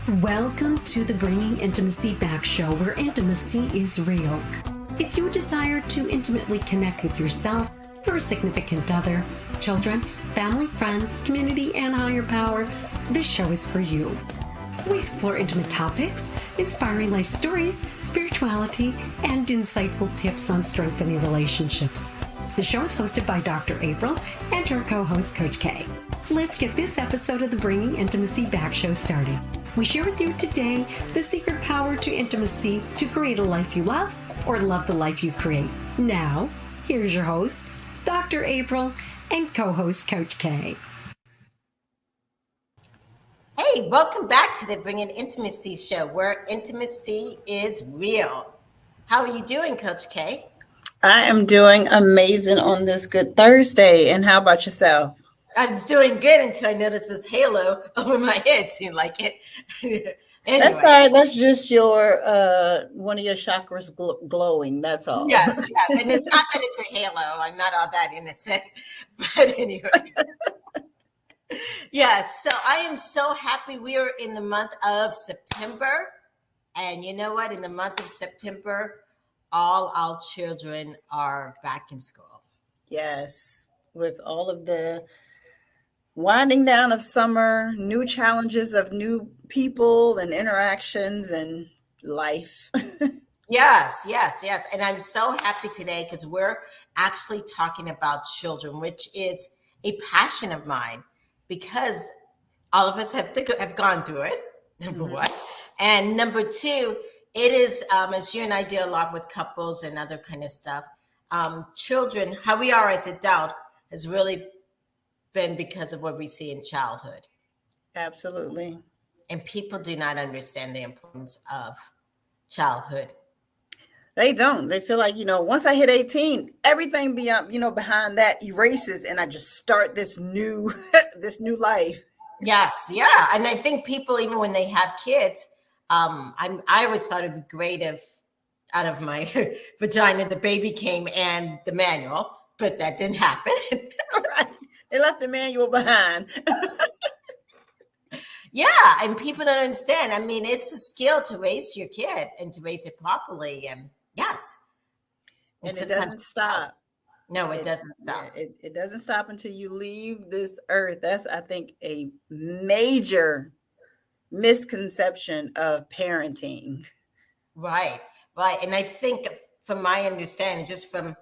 Welcome to the Bringing Intimacy Back show, where intimacy is real. If you desire to intimately connect with yourself, your significant other, children, family, friends, community, and higher power, this show is for you. We explore intimate topics, inspiring life stories, spirituality, and insightful tips on strengthening relationships. The show is hosted by Dr. April and her co-host, Coach K. Let's get this episode of the Bringing Intimacy Back show started. We share with you today the secret power to intimacy to create a life you love or love the life you create. Now, here's your host, Dr. April, and co-host, Coach K. Hey, welcome back to the Bringing Intimacy show, where intimacy is real. How are you doing, Coach K? I am doing amazing on this Good Thursday. And how about yourself? I was doing good until I noticed this halo over my head. Seemed like it. Anyway. That's all right. That's just your one of your chakras glowing. That's all. Yes. And it's not that it's a halo. I'm not all that innocent. But anyway. Yes. So I am so happy we are in the month of September. And you know what? In the month of September, all our children are back in school. Yes. With all of the winding down of summer, new challenges of new people and interactions and life. Yes. And I'm so happy today because we're actually talking about children, which is a passion of mine, because all of us have gone through it, number one. And number two, it is, as you and I deal a lot with couples and other kind of stuff, children, how we are as adults has really been because of what we see in childhood. Absolutely. And people do not understand the importance of childhood. They don't. They feel like, once I hit 18, everything beyond, behind that erases, and I just start this new life. Yes, yeah. And I think people, even when they have kids, I always thought it'd be great if out of my vagina the baby came and the manual, but that didn't happen. Right. They left the manual behind. Yeah, and people don't understand. I mean, it's a skill to raise your kid and to raise it properly. And yes. And it doesn't stop. No, it doesn't stop. Yeah, it doesn't stop until you leave this earth. That's, I think, a major misconception of parenting. Right. And I think from my understanding, just from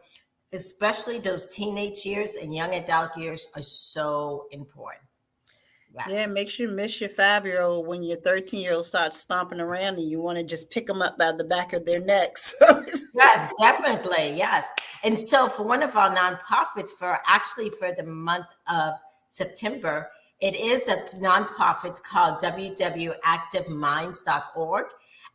especially those teenage years and young adult years are so important. Yes. Yeah, it makes you miss your 5-year-old when your 13-year-old starts stomping around and you want to just pick them up by the back of their necks. Yes, definitely. Yes. And so for one of our nonprofits, for the month of September, it is a nonprofit called www.activeminds.org.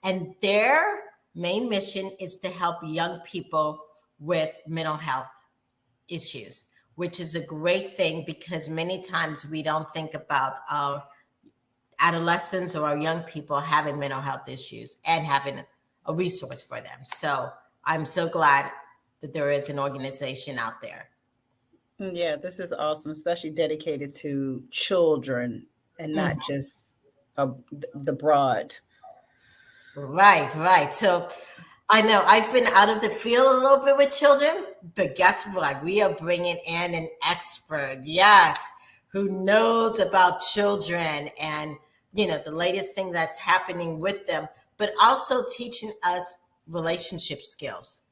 And their main mission is to help young people with mental health issues, which is a great thing because many times we don't think about our adolescents or our young people having mental health issues and having a resource for them. So I'm so glad that there is an organization out there. Yeah, this is awesome, especially dedicated to children and not just the broad. Right. So I know I've been out of the field a little bit with children, but guess what? We are bringing in an expert, yes, who knows about children and, the latest thing that's happening with them, but also teaching us relationship skills.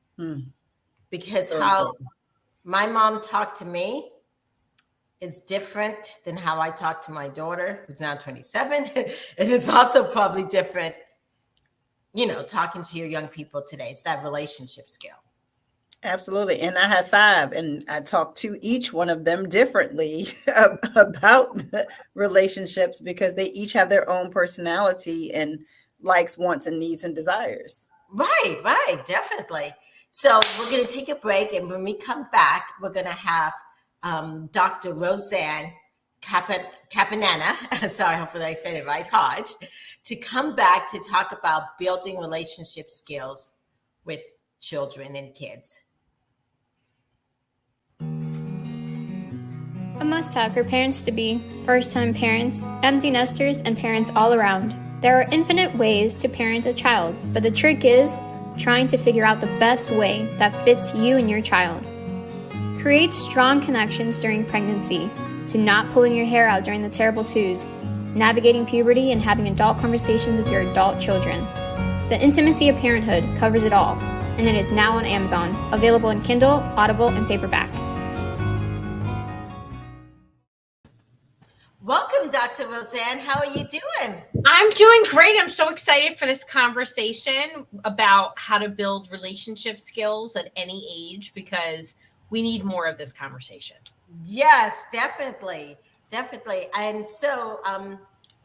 Because So how important. my mom talked to me is different than how I talk to my daughter, who's now 27. It is also probably different, talking to your young people today. It's that relationship skill. Absolutely. And I have 5, and I talk to each one of them differently about the relationships because they each have their own personality and likes, wants, and needs and desires. Right. Definitely. So we're going to take a break. And when we come back, we're going to have Dr. Roseann Capanna, sorry, hopefully I said it right, Hodge, to come back to talk about building relationship skills with children and kids. A must-have for parents to be, first-time parents, empty nesters, and parents all around. There are infinite ways to parent a child, but the trick is trying to figure out the best way that fits you and your child. Create strong connections during pregnancy to not pulling your hair out during the terrible twos, navigating puberty, and having adult conversations with your adult children. The Intimacy of Parenthood covers it all, and it is now on Amazon, available in Kindle, Audible, and paperback. Welcome, Dr. Roseann. How are you doing? I'm doing great. I'm so excited for this conversation about how to build relationship skills at any age, because we need more of this conversation. Yes, definitely. Definitely. And so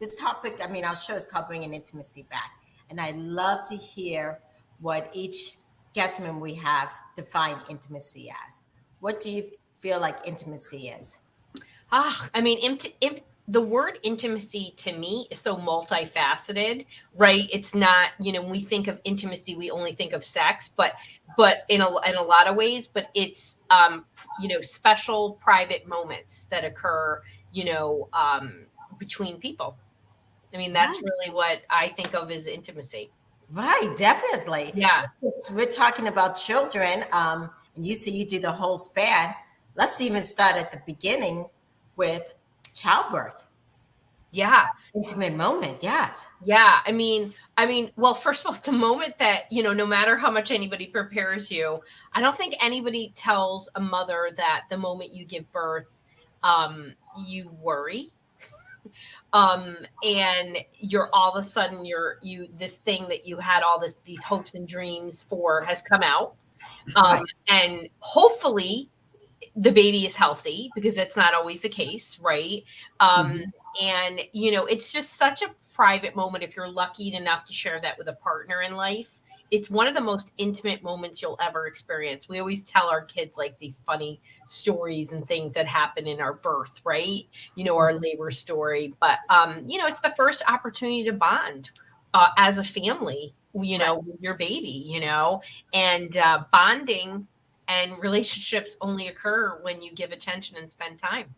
this topic, I mean, our show is called Bringing Intimacy Back. And I love to hear what each guestman we have define intimacy as. What do you feel like intimacy is? I mean, the word intimacy to me is so multifaceted, right? It's not, when we think of intimacy, we only think of sex, but in a lot of ways, but it's, special private moments that occur, between people. I mean, that's really what I think of as intimacy. Right, definitely. Yeah. We're talking about children, and you do the whole span. Let's even start at the beginning with childbirth. Yeah. Intimate moment. Yes. Yeah. I mean, well, first of all, the moment that, no matter how much anybody prepares you, I don't think anybody tells a mother that the moment you give birth, you worry. And you're all of a sudden this thing that you had these hopes and dreams for has come out. Right. And hopefully the baby is healthy, because that's not always the case. Right. And, it's just such a private moment. If you're lucky enough to share that with a partner in life, it's one of the most intimate moments you'll ever experience. We always tell our kids like these funny stories and things that happen in our birth, right? Our labor story. But, it's the first opportunity to bond as a family, with your baby, and bonding and relationships only occur when you give attention and spend time.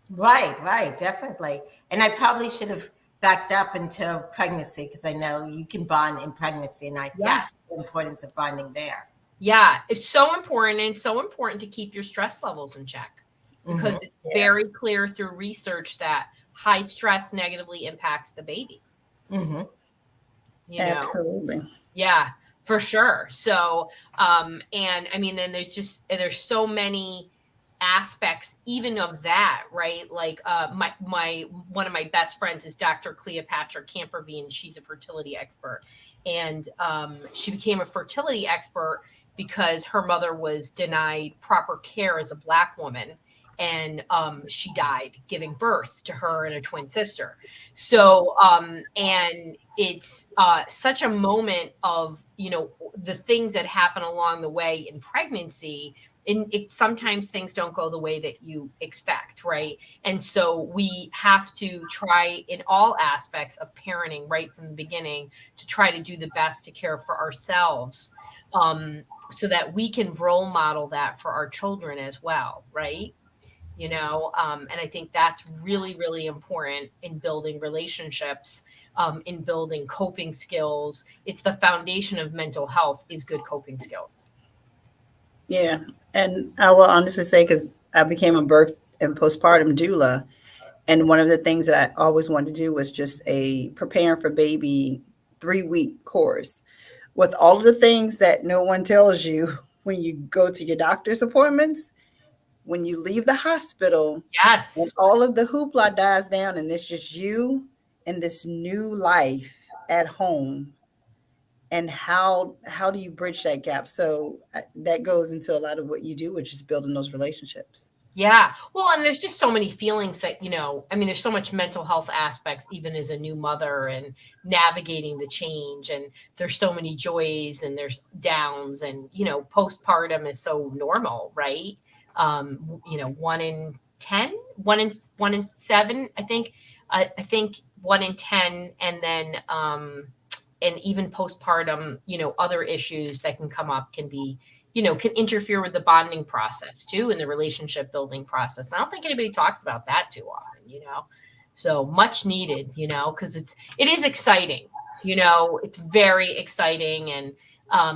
Right, definitely. And I probably should have backed up until pregnancy, because I know you can bond in pregnancy, and I guess the importance of bonding there. Yeah, it's so important, and it's so important to keep your stress levels in check, because it's very clear through research that high stress negatively impacts the baby. Absolutely. Yeah, for sure. So, and I mean, then there's so many aspects even of that, right? Like one of my best friends is Dr. Cleopatra Camperbean. She's a fertility expert, and she became a fertility expert because her mother was denied proper care as a Black woman, and she died giving birth to her and a twin sister. So and it's such a moment of the things that happen along the way in pregnancy. And sometimes things don't go the way that you expect, right? And so we have to try in all aspects of parenting right from the beginning to try to do the best to care for ourselves, so that we can role model that for our children as well, right? And I think that's really, really important in building relationships, in building coping skills. It's the foundation of mental health is good coping skills. Yeah. And I will honestly say, because I became a birth and postpartum doula, and one of the things that I always wanted to do was just a preparing for baby 3-week course with all of the things that no one tells you when you go to your doctor's appointments, when you leave the hospital. Yes. And all of the hoopla dies down, and it's just you and this new life at home. And how do you bridge that gap? So that goes into a lot of what you do, which is building those relationships. Yeah. Well, and there's just so many feelings that, there's so much mental health aspects, even as a new mother, and navigating the change. And there's so many joys and there's downs, and, postpartum is so normal, right? 1 in 10, 1 in 7, I think 1 in 10. And then, and even postpartum, other issues that can come up can be, can interfere with the bonding process too, and the relationship building process. I don't think anybody talks about that too often, So much needed, you know, because it is exciting, you know, it's very exciting. And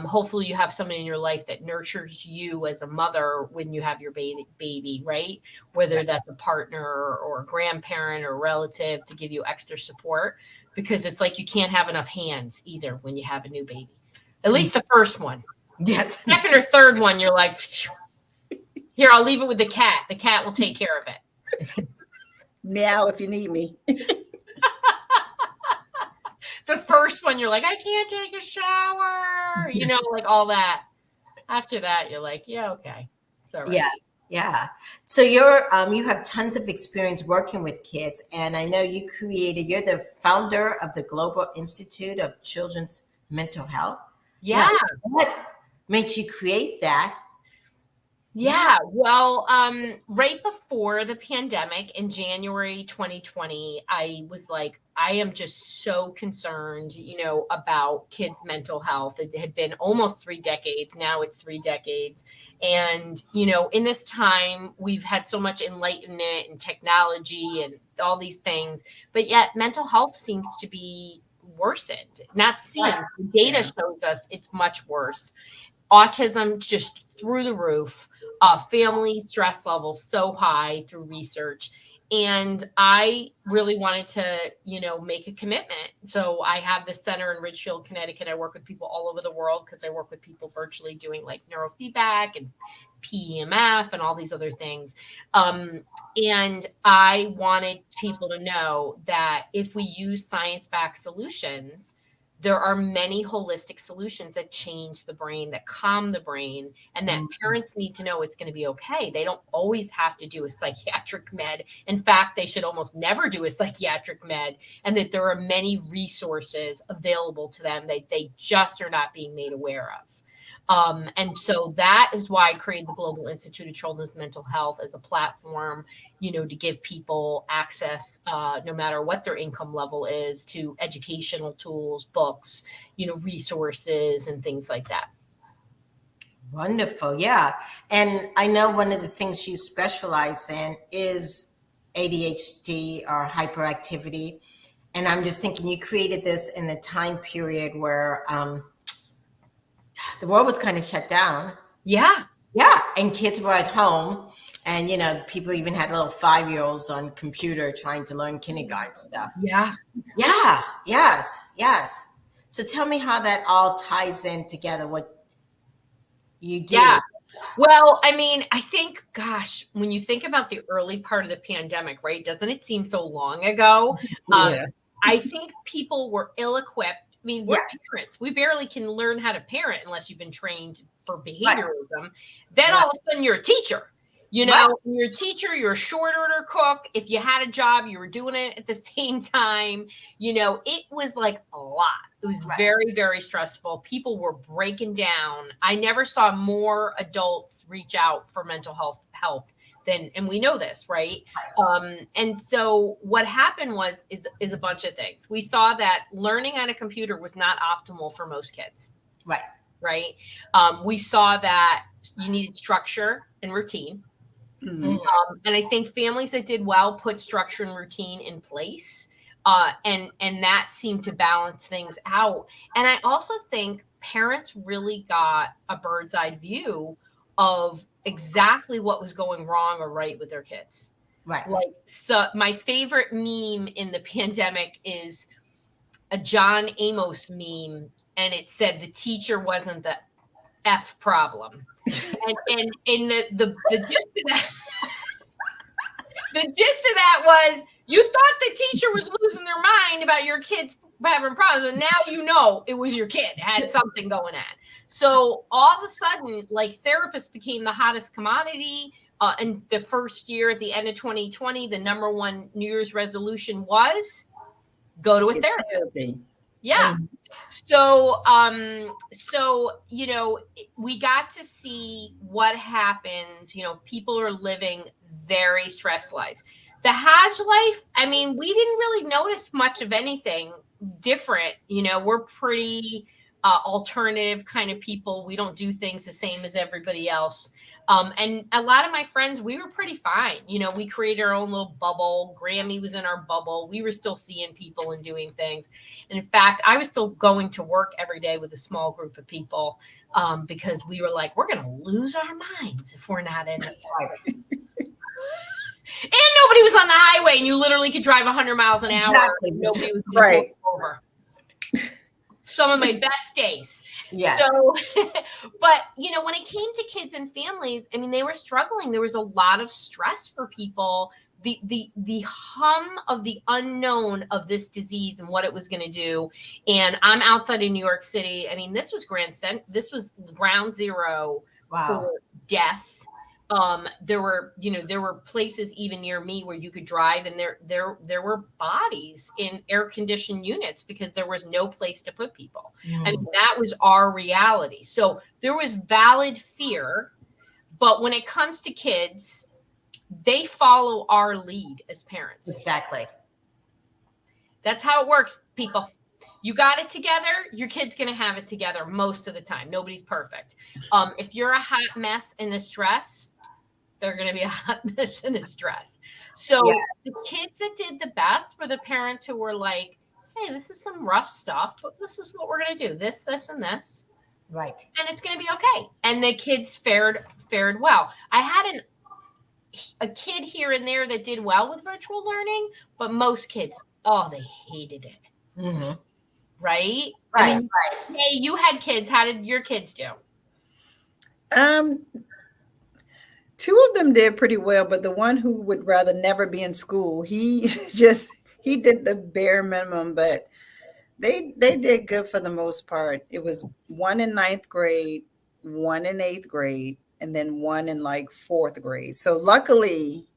hopefully you have someone in your life that nurtures you as a mother when you have your baby, right? Whether that's a partner or a grandparent or relative to give you extra support, because it's like you can't have enough hands either when you have a new baby. At least the first one. Yes. Second or third one, you're like, here, I'll leave it with the cat. The cat will take care of it. Meow if you need me. The first one, you're like, I can't take a shower, you know, like all that. After that, you're like, yeah, okay. It's all right. Yes. Yeah. So you have tons of experience working with kids, and I know you're the founder of the Global Institute of Children's Mental Health. Yeah. What made you create that? Yeah. Well, right before the pandemic in January 2020, I was like, I am just so concerned, you know, about kids' mental health. It had been almost 3 decades. Now it's 3 decades. And, you know, in this time, we've had so much enlightenment and technology and all these things, but yet mental health seems to be worsened. Not seems, the data shows us it's much worse. Autism just through the roof, family stress levels so high through research. And I really wanted to, you know, make a commitment. So I have this center in Ridgefield, Connecticut. I work with people all over the world because I work with people virtually doing like neurofeedback and PEMF and all these other things. And I wanted people to know that if we use science-backed solutions, there are many holistic solutions that change the brain, that calm the brain, and that parents need to know it's going to be okay. They don't always have to do a psychiatric med. In fact, they should almost never do a psychiatric med, and that there are many resources available to them that they just are not being made aware of. And so that is why I created the Global Institute of Children's Mental Health as a platform, you know, to give people access, no matter what their income level is, to educational tools, books, you know, resources and things like that. Wonderful. Yeah. And I know one of the things you specialize in is ADHD or hyperactivity. And I'm just thinking you created this in a time period where the world was kind of shut down. Yeah. Yeah. And kids were at home. And, you know, people even had little 5-year-olds on computer trying to learn kindergarten stuff. Yeah. Yeah. Yes. Yes. So tell me how that all ties in together, what you do. Yeah. Well, I mean, I think, gosh, when you think about the early part of the pandemic, right, doesn't it seem so long ago? Yeah. I think people were ill-equipped. I mean, we're parents. We barely can learn how to parent unless you've been trained for behaviorism. Then all of a sudden you're a teacher. You know, you're a teacher, you're a short order cook. If you had a job, you were doing it at the same time. You know, it was like a lot. It was very, very stressful. People were breaking down. I never saw more adults reach out for mental health help than, and we know this, right? And so what happened is a bunch of things. We saw that learning on a computer was not optimal for most kids. Right. We saw that you needed structure and routine. And I think families that did well put structure and routine in place. And that seemed to balance things out. And I also think parents really got a bird's eye view of exactly what was going wrong or right with their kids. Like, so my favorite meme in the pandemic is a John Amos meme. And it said the teacher wasn't the F problem. And the gist of that, the gist of that was you thought the teacher was losing their mind about your kids having problems, and now you know it was your kid had something going on. So all of a sudden, like, therapists became the hottest commodity. And the first year at the end of 2020, the number one New Year's resolution was go to a therapist. Yeah. So, you know, we got to see what happens. You know, people are living very stressed lives. The Hodge life, I mean, we didn't really notice much of anything different. You know, we're pretty alternative kind of people. We don't do things the same as everybody else. And a lot of my friends, we were pretty fine. You know, we created our own little bubble. Grammy was in our bubble. We were still seeing people and doing things. And in fact, I was still going to work every day with a small group of people because we were like, we're going to lose our minds if we're not in it. And nobody was on the highway, and you literally could drive 100 miles an hour. Exactly. Nobody was Right. over. Some of my best days. Yes. So, but you know, when it came to kids and families, I mean, they were struggling. There was a lot of stress for people. The hum of the unknown of this disease and what it was going to do. And I'm outside of New York City. I mean, this was ground zero for death. There were places even near me where you could drive, and there were bodies in air conditioned units because there was no place to put people. I mean, that was our reality. So there was valid fear, but when it comes to kids, they follow our lead as parents. Exactly. That's how it works, people. You got it together, your kid's going to have it together most of the time. Nobody's perfect. If you're a hot mess and a stress, they're going to be a hot mess and a stress. So the kids that did the best were the parents who were like, hey, this is some rough stuff, but this is what we're going to do. This, and this. Right. And it's going to be okay. And the kids fared well. I had a kid here and there that did well with virtual learning, but most kids, they hated it. Mm-hmm. Right? Right. I mean, hey, you had kids. How did your kids do? Two of them did pretty well, but the one who would rather never be in school, he did the bare minimum, but they did good for the most part. It was one in 9th grade, one in 8th grade, and then one in like 4th grade. So luckily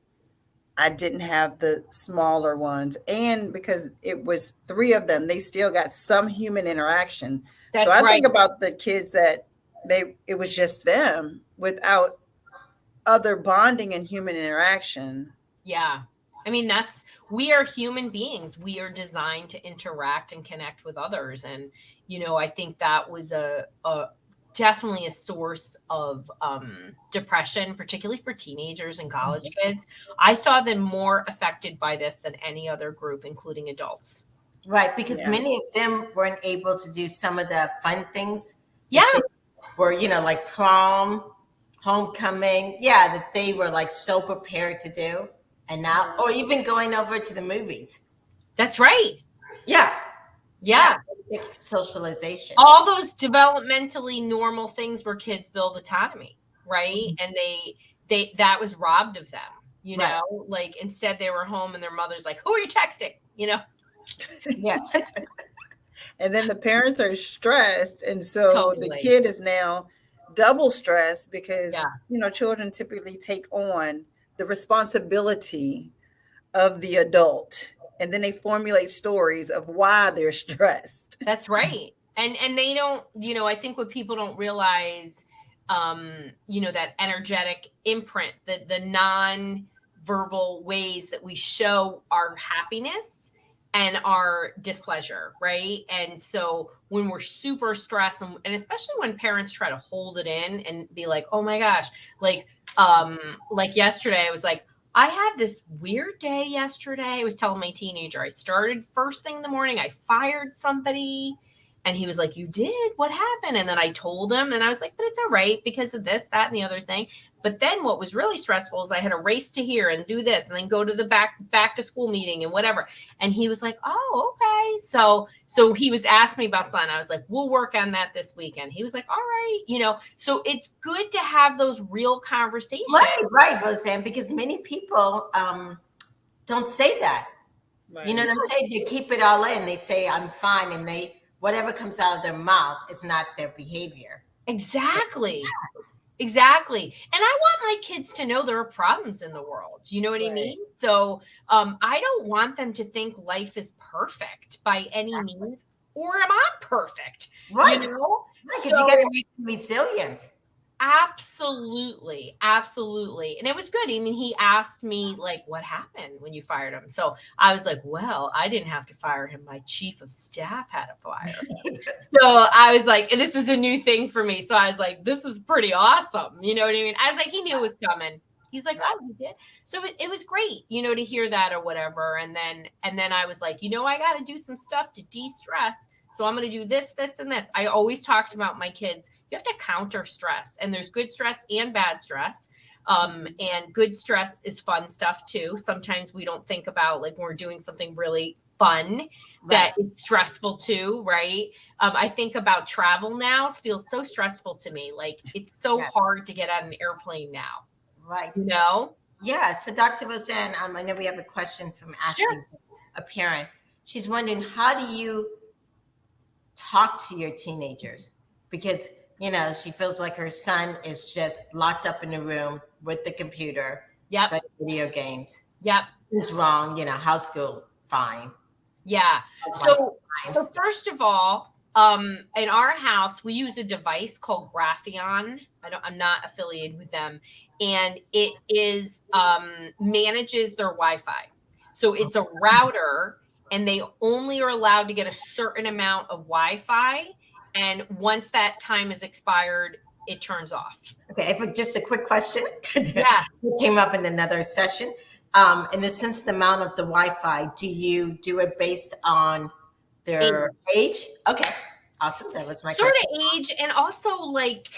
I didn't have the smaller ones. And because it was 3 of them, they still got some human interaction. That's so I right. think about the kids that it was just them without other bonding and human interaction. Yeah. I mean, we are human beings. We are designed to interact and connect with others. And, you know, I think that was definitely a source of depression, particularly for teenagers and college kids. I saw them more affected by this than any other group, including adults. Right. Because many of them weren't able to do some of the fun things. Yeah. Were, like prom, homecoming. Yeah. That they were like so prepared to do. And now, or even going over to the movies. That's right. Yeah. Yeah. Socialization. All those developmentally normal things where kids build autonomy, right? And that was robbed of them, you know, like instead they were home and their mother's like, who are you texting? You know? Yes. And then the parents are stressed. And so the kid is now double stressed because, children typically take on the responsibility of the adult. And then they formulate stories of why they're stressed. That's right. And they don't, I think what people don't realize, that energetic imprint, the non-verbal ways that we show our happiness and our displeasure, right? And so when we're super stressed, and especially when parents try to hold it in and be like, oh my gosh, like yesterday, I was like, I had this weird day yesterday. I was telling my teenager, I started first thing in the morning. I fired somebody. And he was like, you did? What happened? And then I told him, and I was like, but it's all right because of this, that, and the other thing. But then what was really stressful is I had to race to here and do this and then go to the back to school meeting and whatever. And he was like, oh, okay. So he was asking me about Slana. I was like, we'll work on that this weekend. He was like, all right. So it's good to have those real conversations. Right, Roseann, because many people don't say that. Right. You know what I'm saying? They keep it all in. They say, I'm fine. And whatever comes out of their mouth is not their behavior. Exactly. Yes. Exactly. And I want my kids to know there are problems in the world. You know what I mean? So I don't want them to think life is perfect by any means, or am I perfect? Right. You know? Because you got to make them resilient. Absolutely. Absolutely. And it was good. I mean, he asked me, like, what happened when you fired him? So I was like, well, I didn't have to fire him. My chief of staff had to fire him. So I was like, and this is a new thing for me. So I was like, this is pretty awesome. You know what I mean? I was like, he knew it was coming. He's like, oh, he did. So it was great, you know, to hear that or whatever. And then I was like, you know, I got to do some stuff to de-stress. So I'm going to do this, this, and this. I always talked about my kids. You have to counter stress, and there's good stress and bad stress. And good stress is fun stuff too. Sometimes we don't think about, like, when we're doing something really fun, that it's stressful too, right? I think about travel now. It feels so stressful to me. Like, it's so hard to get on an airplane now. Right. You know? Yeah. So Dr. Roseann, I know we have a question from Ashley, a parent. She's wondering, how do you talk to your teenagers? Because, you know, she feels like her son is just locked up in a room with the computer, playing video games. It's wrong, you know, house school, fine. Yeah. So first of all, in our house, we use a device called Grapheon. I'm not affiliated with them, and it is manages their Wi-Fi. So it's a router, and they only are allowed to get a certain amount of Wi-Fi, and once that time is expired, it turns off. Okay, just a quick question. Yeah, it came up in another session. In the sense, the amount of the Wi-Fi, do you do it based on their age? Okay, awesome. That was my question. Sort of age, and also, like,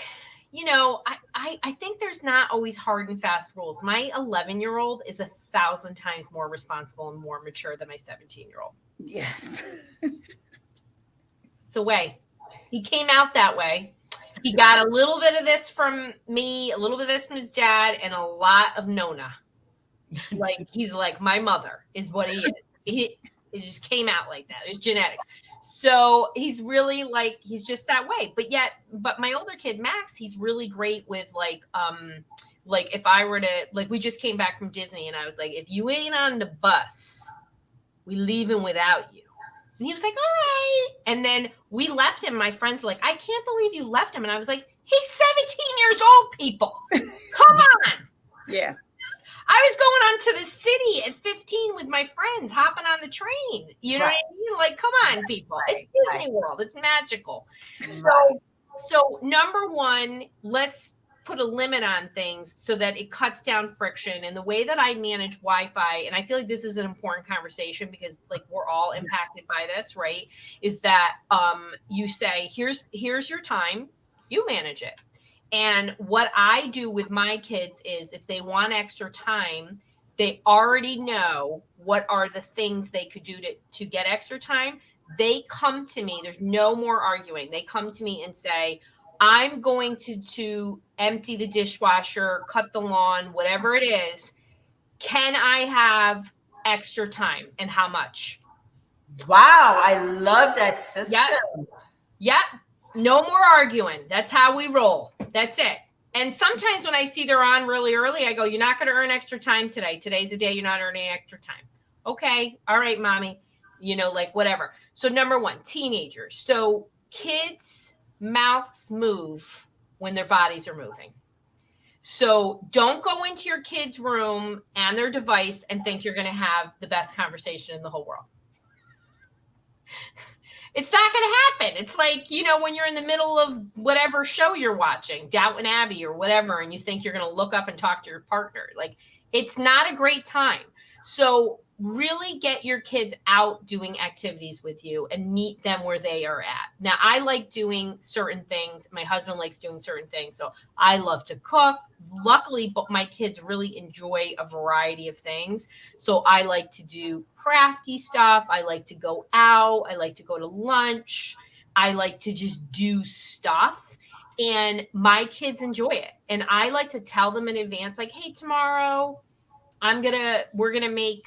you know, I think there's not always hard and fast rules. My 11-year-old is 1,000 times more responsible and more mature than my 17-year-old. Yes. It's the way. He came out that way. He got a little bit of this from me, a little bit of this from his dad, and a lot of Nona. Like, he's like, my mother is what he is. It just came out like that. It's genetics. So he's really, like, he's just that way. But my older kid, Max, he's really great with, like if I were to, like, we just came back from Disney, and I was like, if you ain't on the bus, we leaving without you. And he was like, all right. And then we left him. My friends were like, I can't believe you left him. And I was like, he's 17 years old, people. Come on. Yeah. I was going on to the city at 15 with my friends, hopping on the train. You know what I mean? Like, come on, people. It's Disney World. It's magical. So number one, let's put a limit on things so that it cuts down friction. And the way that I manage Wi-Fi, and I feel like this is an important conversation because, like, we're all impacted by this, right? Is that you say, here's your time, you manage it. And what I do with my kids is, if they want extra time, they already know what are the things they could do to get extra time. They come to me. There's no more arguing. They come to me and say, I'm going to empty the dishwasher, cut the lawn, whatever it is. Can I have extra time, and how much? Wow, I love that system. Yep. No more arguing. That's how we roll. That's it. And sometimes when I see they're on really early, I go, you're not going to earn extra time today. Today's the day you're not earning extra time. Okay. All right, mommy. You know, like, whatever. So number one, teenagers. So kids' mouths move when their bodies are moving. So don't go into your kid's room and their device and think you're going to have the best conversation in the whole world. It's not going to happen. It's like, you know, when you're in the middle of whatever show you're watching, Downton Abbey or whatever, and you think you're going to look up and talk to your partner. Like, it's not a great time. So really get your kids out doing activities with you and meet them where they are at. Now, I like doing certain things. My husband likes doing certain things. So I love to cook. Luckily, but my kids really enjoy a variety of things. So I like to do crafty stuff. I like to go out. I like to go to lunch. I like to just do stuff. And my kids enjoy it. And I like to tell them in advance, like, hey, tomorrow we're going to make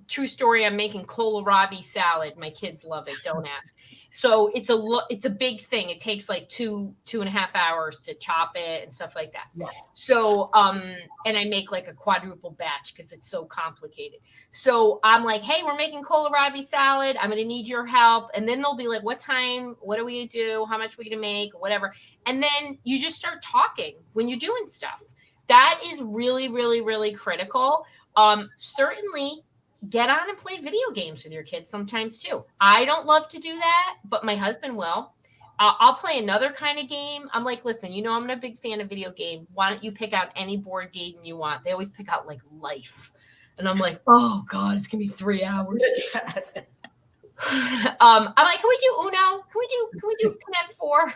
true story, I'm making kohlrabi salad. My kids love it. Don't ask. So it's a big thing. It takes like 2.5 hours to chop it and stuff like that. Yes. So, and I make like a quadruple batch because it's so complicated. So I'm like, hey, we're making kohlrabi salad. I'm going to need your help. And then they'll be like, what time? What are we going to do? How much are we going to make? Whatever. And then you just start talking when you're doing stuff. That is really, really, really critical. Certainly get on and play video games with your kids sometimes too. I don't love to do that, but my husband will. I'll play another kind of game. I'm like, listen, you know, I'm not a big fan of video game. Why don't you pick out any board game you want? They always pick out like Life. And I'm like, oh God, it's going to be 3 hours. Yes. I'm like, can we do Uno? Can we do Connect 4?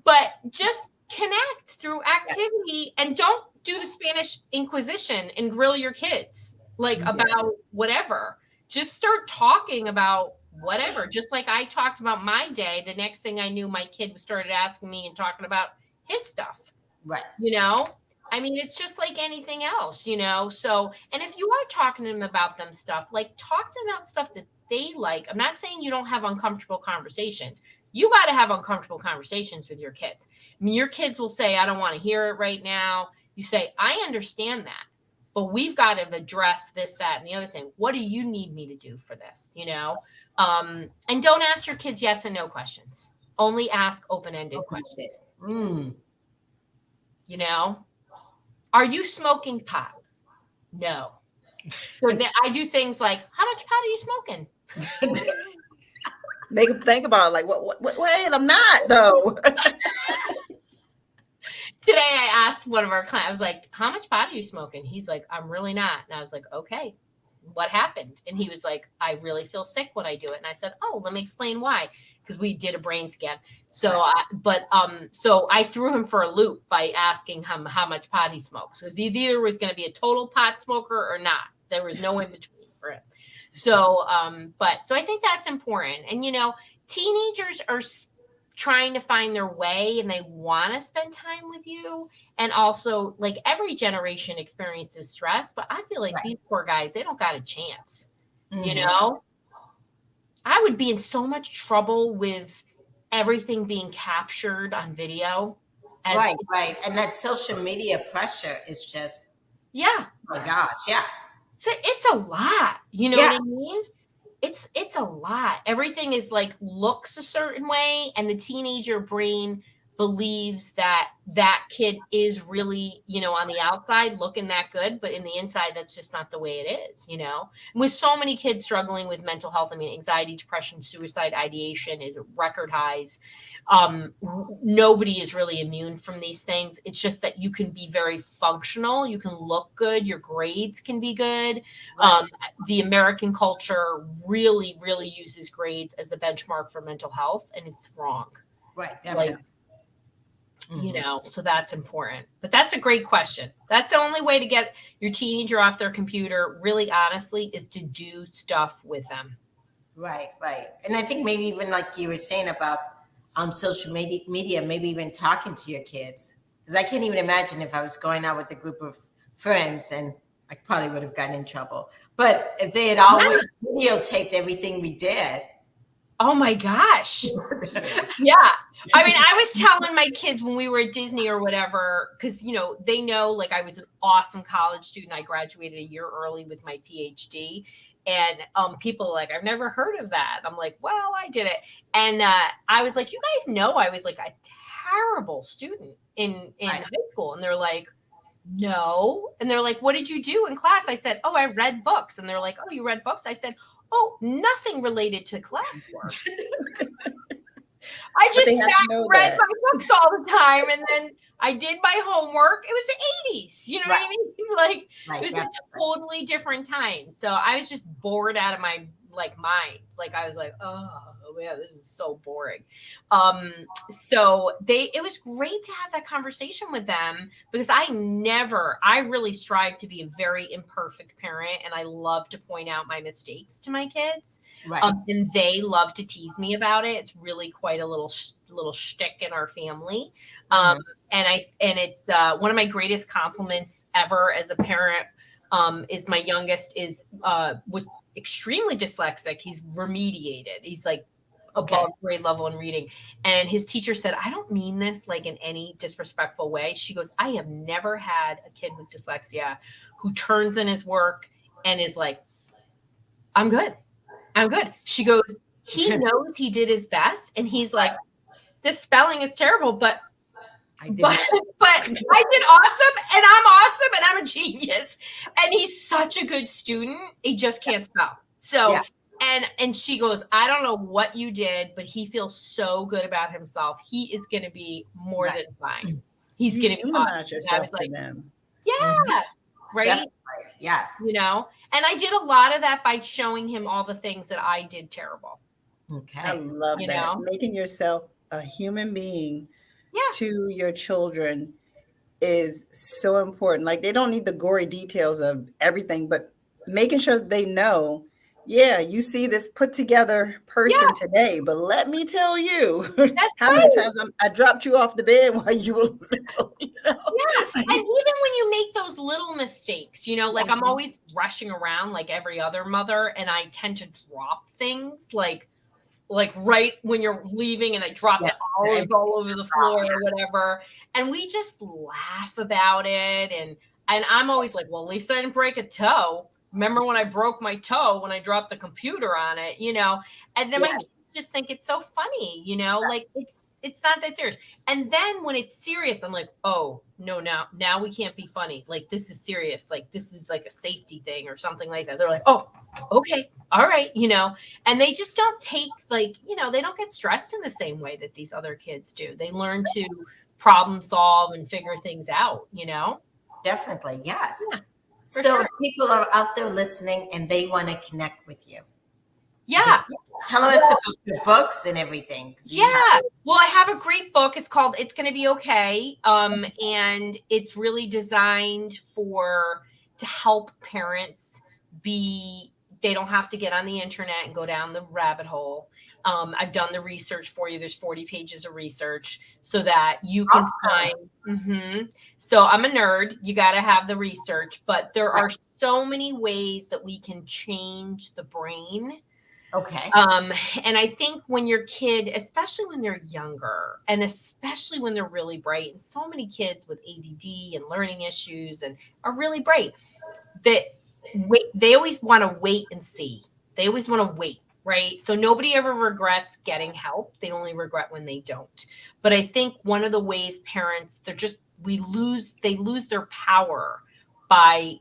But just connect through activity, and don't do the Spanish Inquisition and grill your kids like about whatever. Just start talking about whatever. Just like I talked about my day, the next thing I knew, my kid started asking me and talking about his stuff. Right. You know, I mean, it's just like anything else, you know? So, and if you are talking to them about them stuff, like talk to them about stuff that they like. I'm not saying you don't have uncomfortable conversations. You got to have uncomfortable conversations with your kids. I mean, your kids will say, I don't want to hear it right now. You say, I understand that, but we've got to address this, that, and the other thing. What do you need me to do for this? You know? And don't ask your kids yes and no questions. Only ask open-ended questions. You know? Are you smoking pot? No. So I do things like, how much pot are you smoking? Make them think about it, like, what, wait, I'm not, though. Today I asked one of our clients, I was like, how much pot are you smoking? He's like, I'm really not. And I was like, okay, what happened? And he was like, I really feel sick when I do it. And I said, oh, let me explain why. Because we did a brain scan. So, so I threw him for a loop by asking him how much pot he smokes. So he either was going to be a total pot smoker or not. There was no in between for him. So, so I think that's important. And, you know, teenagers are trying to find their way and they want to spend time with you. And also, like, every generation experiences stress, but I feel like these poor guys, they don't got a chance. You know, I would be in so much trouble with everything being captured on video. Right. And that social media pressure is just, oh my gosh, So it's a lot, you know what I mean? It's a lot. Everything is like looks a certain way, and the teenager brain believes that that kid is really, you know, on the outside looking that good, but in the inside, that's just not the way it is, you know? And with so many kids struggling with mental health, I mean, anxiety, depression, suicide ideation is record highs. Nobody is really immune from these things. It's just that you can be very functional. You can look good. Your grades can be good. The American culture really, really uses grades as a benchmark for mental health, and it's wrong. Right, definitely. Like, you know, so that's important. But that's a great question. That's the only way to get your teenager off their computer, really honestly, is to do stuff with them. Right. And I think maybe even like you were saying about social media, maybe even talking to your kids. Because I can't even imagine if I was going out with a group of friends, and I probably would have gotten in trouble. But if they had always videotaped everything we did. Oh my gosh. Yeah. I mean, I was telling my kids when we were at Disney or whatever, because, you know, they know like I was an awesome college student. I graduated a year early with my PhD. And people are like, I've never heard of that. I'm like, well, I did it. And I was like, you guys know I was like a terrible student in high school. And they're like, no. And they're like, what did you do in class? I said, oh, I read books. And they're like, oh, you read books? I said, oh, nothing related to classwork. I just sat and read my books all the time, and then I did my homework. It was the 80s, you know what I mean? Like, it was a totally different time. So I was just bored out of my mind. Like, I was like, oh yeah, this is so boring. So it was great to have that conversation with them, because I really strive to be a very imperfect parent, and I love to point out my mistakes to my kids. And they love to tease me about it. It's really quite a little shtick in our family. And it's one of my greatest compliments ever as a parent is my youngest was extremely dyslexic. He's remediated. He's like above grade level in reading. And his teacher said, I don't mean this like in any disrespectful way. She goes, I have never had a kid with dyslexia who turns in his work and is like, I'm good. She goes, he knows he did his best. And he's like, this spelling is terrible, but I did awesome, and I'm awesome, and I'm a genius. And he's such a good student. He just can't spell. So, and she goes, I don't know what you did, but he feels so good about himself. He is going to be more than fine. He's going to be awesome. Yourself to them. Yeah. Right. Definitely. Yes. You know, and I did a lot of that by showing him all the things that I did terrible. Okay. I love that. Know? Making yourself a human being to your children is so important. Like, they don't need the gory details of everything, but making sure they know, you see this put together person today, but let me tell you how many times I dropped you off the bed while you were little. You know? And even when you make those little mistakes, you know, like I'm always rushing around like every other mother, and I tend to drop things like right when you're leaving, and I drop the olives all over the floor or whatever. And we just laugh about it. And I'm always like, well, at least I didn't break a toe. Remember when I broke my toe when I dropped the computer on it, you know? And then my kids just think it's so funny, you know, like it's not that serious. And then when it's serious, I'm like, oh no, now we can't be funny. Like, this is serious. Like, this is like a safety thing or something like that. They're like, oh, okay. All right. You know, and they just don't take, like, you know, they don't get stressed in the same way that these other kids do. They learn to problem solve and figure things out, you know? Definitely. Yes. Yeah, so sure. People are out there listening and they want to connect with you. Yeah. Tell us about your books and everything. Well, I have a great book. It's called It's Gonna Be Okay. And it's really designed to help parents they don't have to get on the internet and go down the rabbit hole. I've done the research for you. There's 40 pages of research so that you can find. So I'm a nerd. You got to have the research, but there are so many ways that we can change the brain. Okay. And I think when your kid, especially when they're younger, and especially when they're really bright, and so many kids with ADD and learning issues and are really bright, that they always want to wait and see. They always want to wait, right? So nobody ever regrets getting help. They only regret when they don't. But I think one of the ways parents, they lose their power by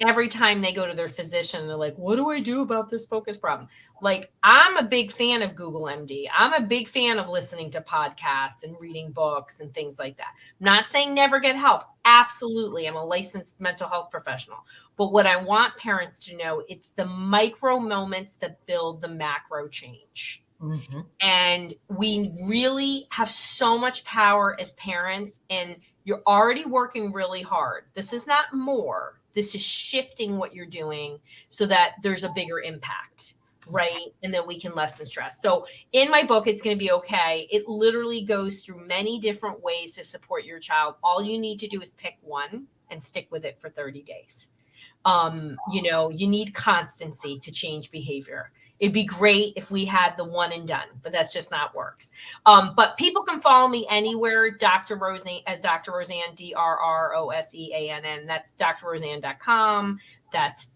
every time they go to their physician, they're like, what do I do about this focus problem? Like, I'm a big fan of Google MD. I'm a big fan of listening to podcasts and reading books and things like that. I'm not saying never get help. Absolutely. I'm a licensed mental health professional. But what I want parents to know, it's the micro moments that build the macro change. Mm-hmm. And we really have so much power as parents, and you're already working really hard. This is not more. This is shifting what you're doing so that there's a bigger impact, right? And then we can lessen stress. So in my book, It's Going to Be Okay, it literally goes through many different ways to support your child. All you need to do is pick one and stick with it for 30 days. You know, you need constancy to change behavior. It'd be great if we had the one and done, but that's just not works. But people can follow me anywhere, Dr. Roseann, as Dr. Roseann, DrRoseann. That's drroseann.com. That's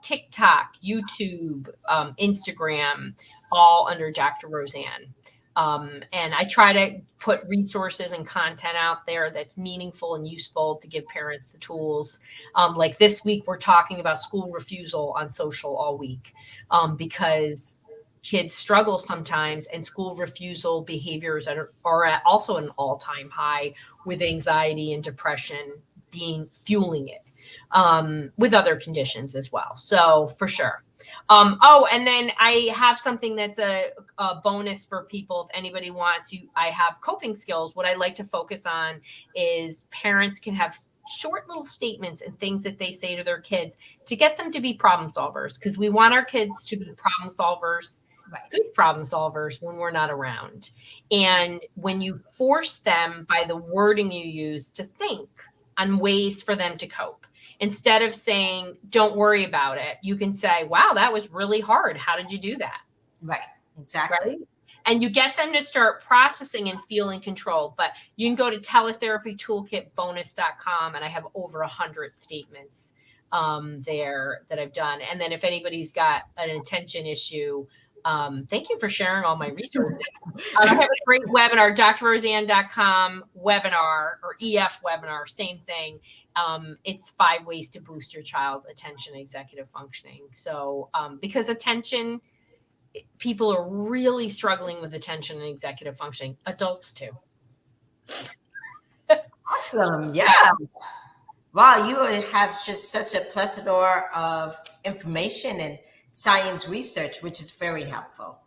TikTok, YouTube, Instagram, all under Dr. Roseann. And I try to put resources and content out there that's meaningful and useful to give parents the tools. Like this week, we're talking about school refusal on social all week, because kids struggle sometimes, and school refusal behaviors are at also an all-time high, with anxiety and depression fueling it, with other conditions as well. So for sure. And then I have something that's a bonus for people. If anybody wants, I have coping skills. What I like to focus on is parents can have short little statements and things that they say to their kids to get them to be problem solvers, because we want our kids to be problem solvers, good problem solvers, when we're not around. And when you force them by the wording you use to think on ways for them to cope. instead of saying, don't worry about it, you can say, wow, that was really hard. How did you do that? Right. Exactly. Right? And you get them to start processing and feel in control. But you can go to teletherapytoolkitbonus.com, and I have over 100 statements there that I've done. And then if anybody's got an attention issue, thank you for sharing all my resources. I have a great webinar, drroseann.com webinar, or EF webinar, same thing. It's 5 ways to boost your child's attention and executive functioning. So because attention, people are really struggling with attention and executive functioning, adults too. Awesome. Yes. Wow, you have just such a plethora of information and science research, which is very helpful.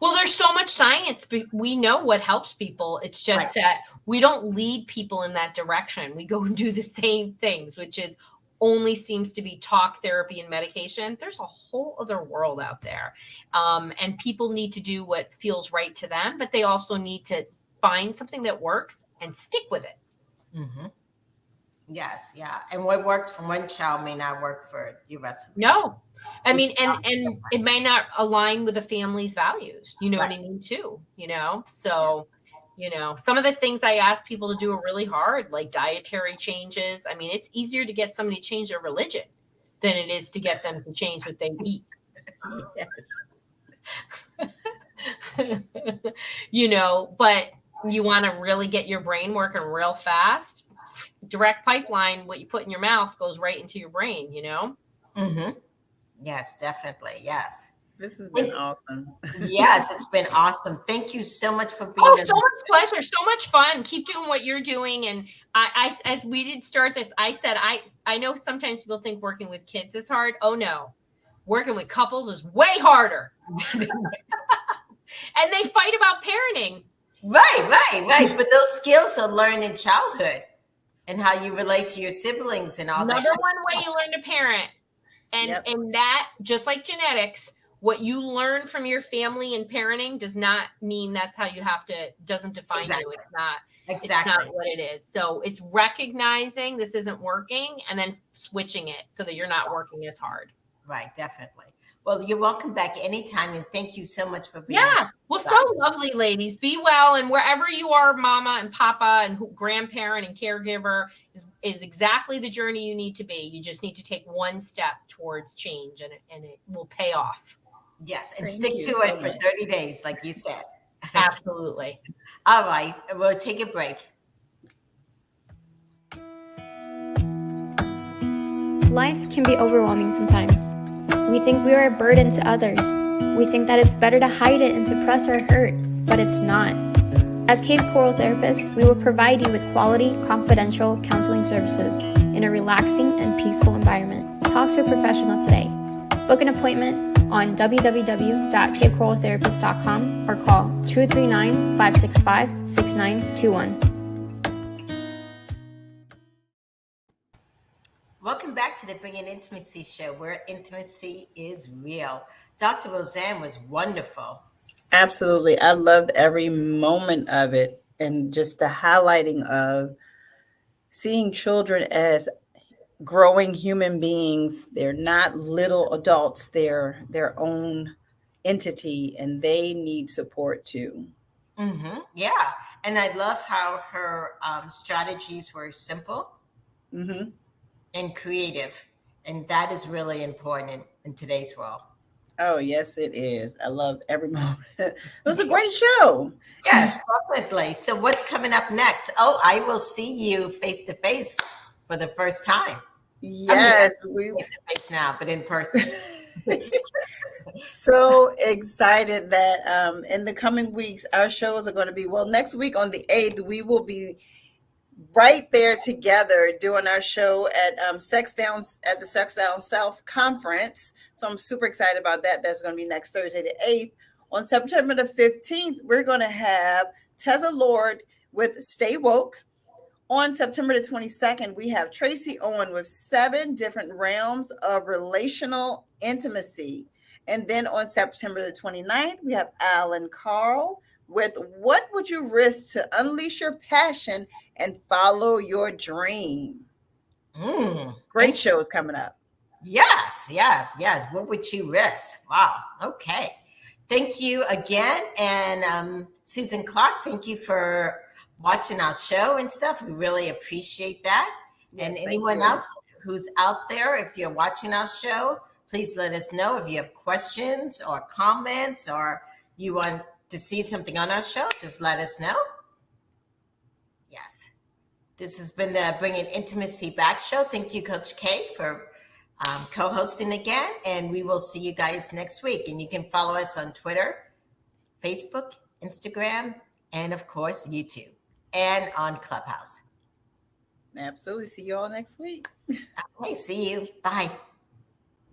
Well, there's so much science, but we know what helps people. It's just that we don't lead people in that direction. We go and do the same things, which is only seems to be talk therapy and medication. There's a whole other world out there. And people need to do what feels right to them, but they also need to find something that works and stick with it. Mm-hmm. Yes. Yeah. And what works for one child may not work for the rest of the No. I mean, and it may not align with the family's values, you know what I mean, too, you know? So, you know, some of the things I ask people to do are really hard, like dietary changes. I mean, it's easier to get somebody to change their religion than it is to get them to change what they eat. Yes. You know, but you want to really get your brain working real fast. Direct pipeline, what you put in your mouth goes right into your brain, you know? Mm-hmm. Yes, definitely. Yes. This has been awesome. Yes, it's been awesome. Thank you so much for being. Oh, so much pleasure. So much fun. Keep doing what you're doing. And I as we did start this, I said, I know sometimes people think working with kids is hard. Oh no, working with couples is way harder. And they fight about parenting. Right. But those skills are learned in childhood and how you relate to your siblings and all that. Number one way you learn to parent. And that, just like genetics, what you learn from your family and parenting does not mean that's how you have to, doesn't define you. It's not. Exactly. It's not what it is. So it's recognizing this isn't working and then switching it so that you're not working as hard. Right. Definitely. Well, you're welcome back anytime. And thank you so much for being here. Well, so lovely, ladies. Be well. And wherever you are, mama and papa and grandparent and caregiver is exactly the journey you need to be. You just need to take one step towards change and it will pay off. Yes. And stick to it for 30 days, like you said. Absolutely. All right. We'll take a break. Life can be overwhelming sometimes. We think we are a burden to others. We think that it's better to hide it and suppress our hurt, but it's not. As Cave Coral therapists, we will provide you with quality, confidential counseling services in a relaxing and peaceful environment. Talk to a professional today. Book an appointment on www.cavecoraltherapist.com or call 239-565-6921. Welcome back to the Bringing Intimacy Show, where intimacy is real. Dr. Roseann was wonderful. Absolutely. I loved every moment of it, and just the highlighting of seeing children as growing human beings. They're not little adults. They're their own entity, and they need support too. Mm-hmm. Yeah. And I love how her strategies were simple. Mm-hmm. And creative. And that is really important in today's world. Oh, yes, it is. I loved every moment. It was a great show. Yes, definitely. So what's coming up next? Oh, I will see you face to face for the first time. Yes. We face to face now, but in person. So excited that in the coming weeks, our shows are going to be, well, next week on the 8th, we will be right there together doing our show at the Sex Down South conference. So I'm super excited about that. That's going to be next Thursday, the 8th. On September the 15th, we're going to have Tessa Lord with Stay Woke. On September the 22nd, we have Tracy Owen with 7 different realms of relational intimacy. And then on September the 29th, we have Alan Carl with What Would You Risk to Unleash Your Passion and Follow Your Dream? Great shows coming up. Yes. What would you risk? Wow. Okay. Thank you again. And Susan Clark, thank you for watching our show and stuff. We really appreciate that. Yes, and anyone else who's out there, if you're watching our show, please let us know if you have questions or comments or you want to see something on our show. Just let us know. Yes. This has been the Bringing Intimacy Back show. Thank you, Coach K, for co-hosting again. And we will see you guys next week. And you can follow us on Twitter, Facebook, Instagram, and of course, YouTube and on Clubhouse. Absolutely. See you all next week. Okay, see you. Bye.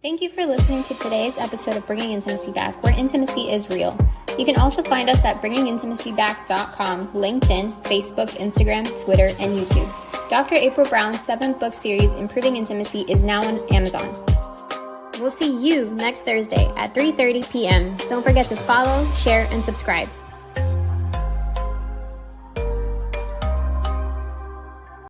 Thank you for listening to today's episode of Bringing Intimacy Back, where intimacy is real. You can also find us at bringingintimacyback.com, LinkedIn, Facebook, Instagram, Twitter, and YouTube. Dr. April Brown's 7-book series, Improving Intimacy, is now on Amazon. We'll see you next Thursday at 3:30 p.m. Don't forget to follow, share, and subscribe.